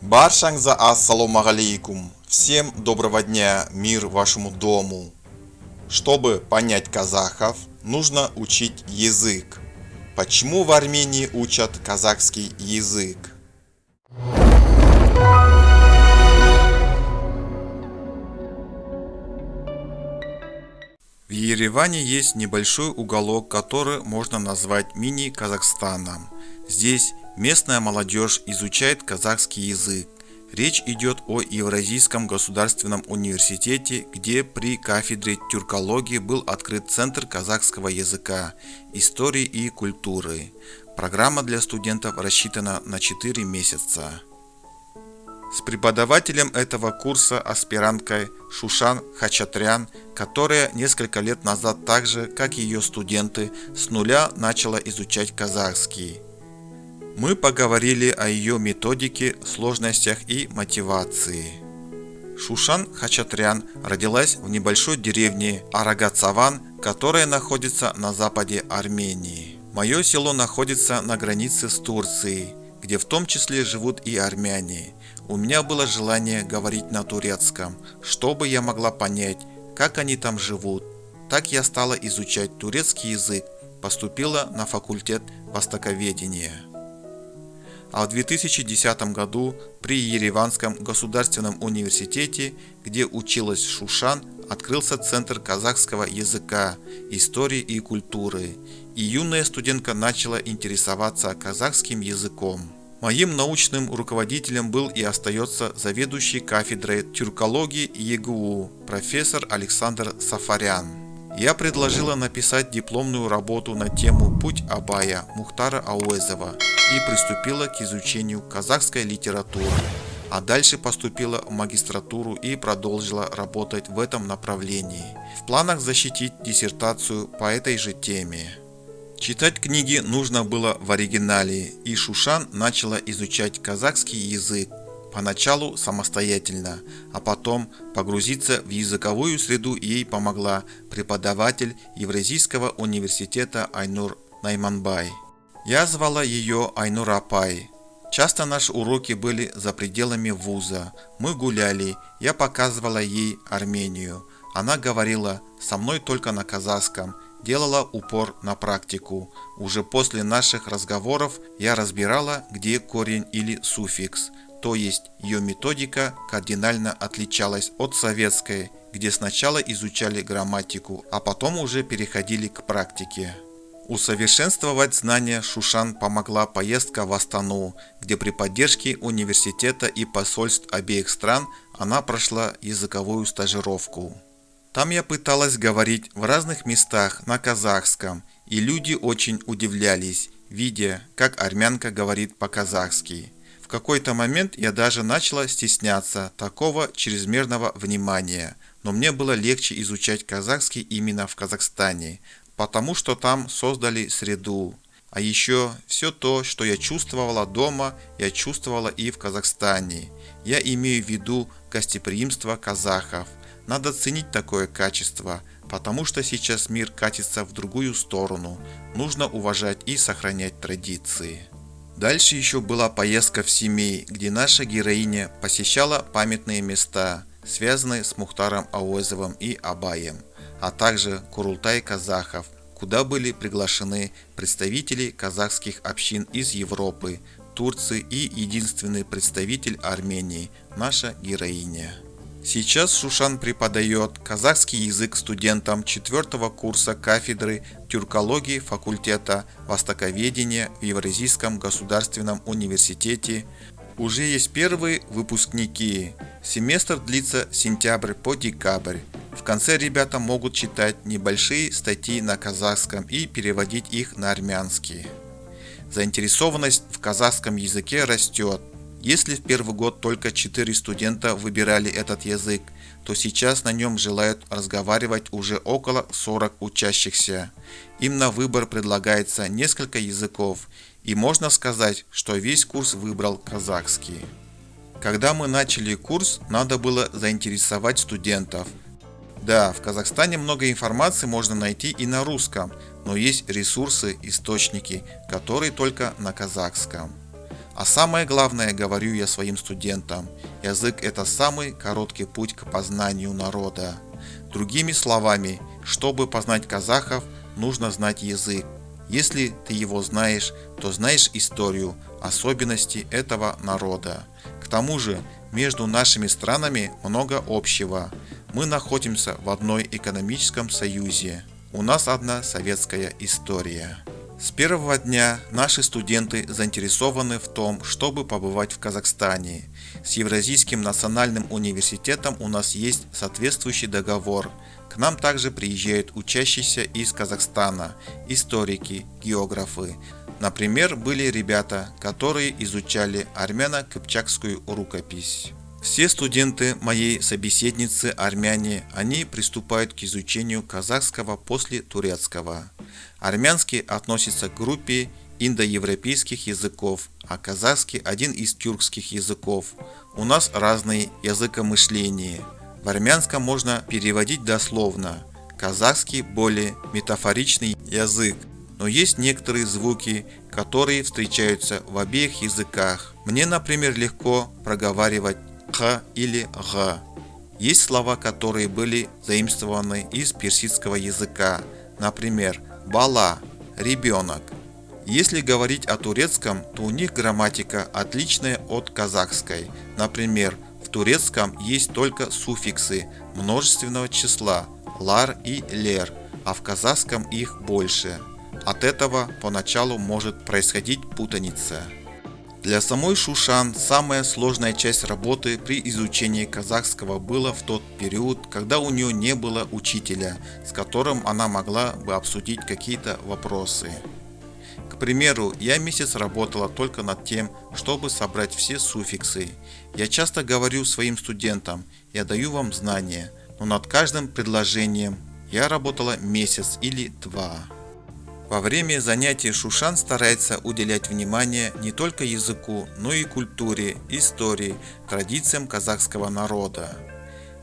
Баршаңза ассалому алейкум. Всем доброго дня, мир вашему дому. Чтобы понять казахов, нужно учить язык. Почему в Армении учат казахский язык? В Ереване есть небольшой уголок, который можно назвать мини-Казахстаном. Здесь местная молодежь изучает казахский язык. Речь идет о Евразийском государственном университете, где при кафедре тюркологии был открыт Центр казахского языка, истории и культуры. Программа для студентов рассчитана на 4 месяца. С преподавателем этого курса, аспиранткой Шушан Хачатрян, которая несколько лет назад так же, как и ее студенты, с нуля начала изучать казахский. Мы поговорили о ее методике, сложностях и мотивации. Шушан Хачатрян родилась в небольшой деревне Арагацаван, которая находится на западе Армении. Мое село находится на границе с Турцией, где в том числе живут и армяне. У меня было желание говорить на турецком, чтобы я могла понять, как они там живут. Так я стала изучать турецкий язык, поступила на факультет востоковедения. А в 2010 году при Ереванском государственном университете, где училась Шушан, открылся Центр казахского языка, истории и культуры, и юная студентка начала интересоваться казахским языком. Моим научным руководителем был и остается заведующий кафедрой тюркологии ЕГУ профессор Александр Сафарян. Я предложила написать дипломную работу на тему «Путь Абая» Мухтара Ауэзова и приступила к изучению казахской литературы, а дальше поступила в магистратуру и продолжила работать в этом направлении. В планах защитить диссертацию по этой же теме. Читать книги нужно было в оригинале, и Шушан начала изучать казахский язык, поначалу самостоятельно, а потом погрузиться в языковую среду ей помогла преподаватель Евразийского университета Айнур Найманбай. Я звала ее Айнур Апай. Часто наши уроки были за пределами вуза. Мы гуляли, я показывала ей Армению. Она говорила со мной только на казахском, делала упор на практику. Уже после наших разговоров я разбирала, где корень или суффикс. То есть ее методика кардинально отличалась от советской, где сначала изучали грамматику, а потом уже переходили к практике. Усовершенствовать знания Шушан помогла поездка в Астану, где при поддержке университета и посольств обеих стран она прошла языковую стажировку. Там я пыталась говорить в разных местах на казахском, и люди очень удивлялись, видя, как армянка говорит по-казахски. В какой-то момент я даже начала стесняться такого чрезмерного внимания, но мне было легче изучать казахский именно в Казахстане, потому что там создали среду. А еще все то, что я чувствовала дома, я чувствовала и в Казахстане. Я имею в виду гостеприимство казахов. Надо ценить такое качество, потому что сейчас мир катится в другую сторону. Нужно уважать и сохранять традиции. Дальше еще была поездка в Семей, где наша героиня посещала памятные места, связанные с Мухтаром Ауэзовым и Абаем, а также Курултай казахов, куда были приглашены представители казахских общин из Европы, Турции и единственный представитель Армении, наша героиня. Сейчас Шушан преподает казахский язык студентам 4-го курса кафедры тюркологии факультета востоковедения в Евразийском государственном университете. Уже есть первые выпускники. Семестр длится с сентября по декабрь. В конце ребята могут читать небольшие статьи на казахском и переводить их на армянский. Заинтересованность в казахском языке растет. Если в первый год только 4 студента выбирали этот язык, то сейчас на нем желают разговаривать уже около 40 учащихся. Им на выбор предлагается несколько языков, и можно сказать, что весь курс выбрал казахский. Когда мы начали курс, надо было заинтересовать студентов. Да, в Казахстане много информации можно найти и на русском, но есть ресурсы, источники, которые только на казахском. А самое главное, говорю я своим студентам, язык – это самый короткий путь к познанию народа. Другими словами, чтобы познать казахов, нужно знать язык. Если ты его знаешь, то знаешь историю, особенности этого народа. К тому же, между нашими странами много общего. Мы находимся в одной экономическом союзе. У нас одна советская история. С первого дня наши студенты заинтересованы в том, чтобы побывать в Казахстане. С Евразийским национальным университетом у нас есть соответствующий договор. К нам также приезжают учащиеся из Казахстана, историки, географы. Например, были ребята, которые изучали армяно-кыпчакскую рукопись. Все студенты моей собеседницы армяне, они приступают к изучению казахского после турецкого. Армянский относится к группе индоевропейских языков, а казахский один из тюркских языков. У нас разные языкомышления. В армянском можно переводить дословно, казахский более метафоричный язык, но есть некоторые звуки, которые встречаются в обеих языках. Мне, например, легко проговаривать «х» или «г». Есть слова, которые были заимствованы из персидского языка, например, «бала» – «ребенок». Если говорить о турецком, то у них грамматика отличная от казахской. Например, в турецком есть только суффиксы множественного числа «лар» и «лер», а в казахском их больше. От этого поначалу может происходить путаница. Для самой Шушан самая сложная часть работы при изучении казахского была в тот период, когда у нее не было учителя, с которым она могла бы обсудить какие-то вопросы. К примеру, я месяц работала только над тем, чтобы собрать все суффиксы. Я часто говорю своим студентам, я даю вам знания, но над каждым предложением я работала месяц или два. Во время занятий Шушан старается уделять внимание не только языку, но и культуре, истории, традициям казахского народа.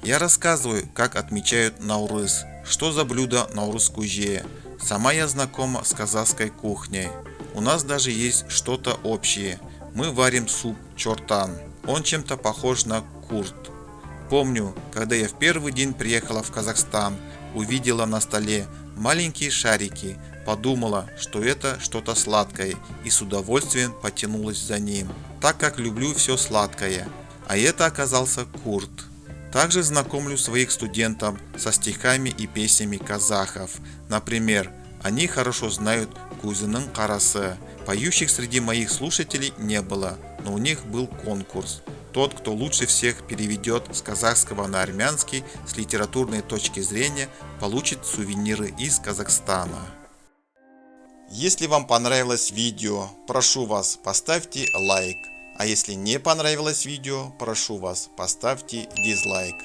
Я рассказываю, как отмечают Наурыз, что за блюдо Наурыз-куже. Сама я знакома с казахской кухней. У нас даже есть что-то общее. Мы варим суп чортан. Он чем-то похож на курт. Помню, когда я в первый день приехала в Казахстан, увидела на столе маленькие шарики, подумала, что это что-то сладкое, и с удовольствием потянулась за ним, так как люблю все сладкое. А это оказался курт. Также знакомлю своих студентов со стихами и песнями казахов. Например, они хорошо знают «Кузының қарасы». Поющих среди моих слушателей не было, но у них был конкурс. Тот, кто лучше всех переведет с казахского на армянский с литературной точки зрения, получит сувениры из Казахстана. Если вам понравилось видео, прошу вас, поставьте лайк. А если не понравилось видео, прошу вас, поставьте дизлайк.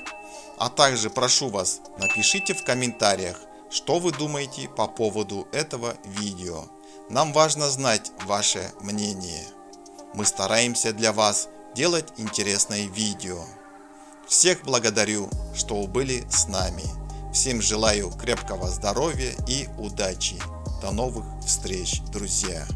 А также прошу вас, напишите в комментариях, что вы думаете по поводу этого видео. Нам важно знать ваше мнение. Мы стараемся для вас делать интересные видео. Всех благодарю, что были с нами. Всем желаю крепкого здоровья и удачи. До новых встреч, друзья!